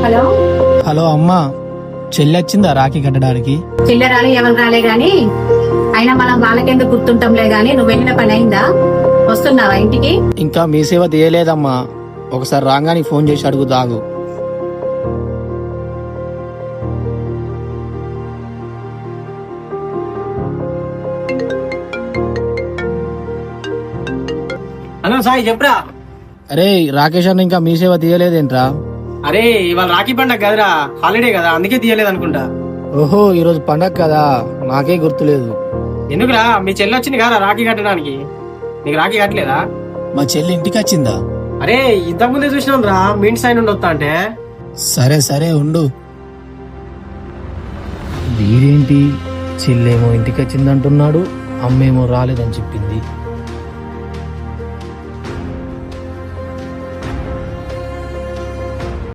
Hello hello అమ్మా, చెల్లి వచ్చిందా రాఖీ కట్టడానికి? చిల్లరాలు ఎవరు రాలే గాని అయినా మనం వాళ్ళకెందుకు గుర్తుంటాంలే గాని నువ్వు వెళ్ళిన పని అయిందా? వస్తున్నావా ఇంటికి? ఇంకా మీ సేవ తీయలేదమ్మా, ఒకసారి రాగానే ఫోన్ చేసి అడుగు దాగు. హలో సాయి చెప్పరా. అరే రాకేష్ అన్న ఇంకా మీ సేవ తీయలేదేంట్రా? అరే ఇవాళ రాఖీ పండగ కదరా, హాలిడే కదా, అందుకే తీయలేదు అనుకుంటా. ఓహో ఈరోజు పండగ కదా, నాకే గుర్తులేదు. ఎందుకురా, మీ చెల్లి వచ్చింది కదా రాఖీ కట్టడానికి, నీకు రాఖీ కట్టలేదా? మా చెల్లి ఇంటికి వచ్చిందా? అరే ఇంతకు ముందే చూసినాం రా, మీ ఇంటి సైడ్ నుండి వస్తా అంటే. సరే సరే ఉండు. వీరేంటి, చెల్లేమో ఇంటికి వచ్చిందంటున్నాడు, అమ్మేమో రాలేదని చెప్పింది.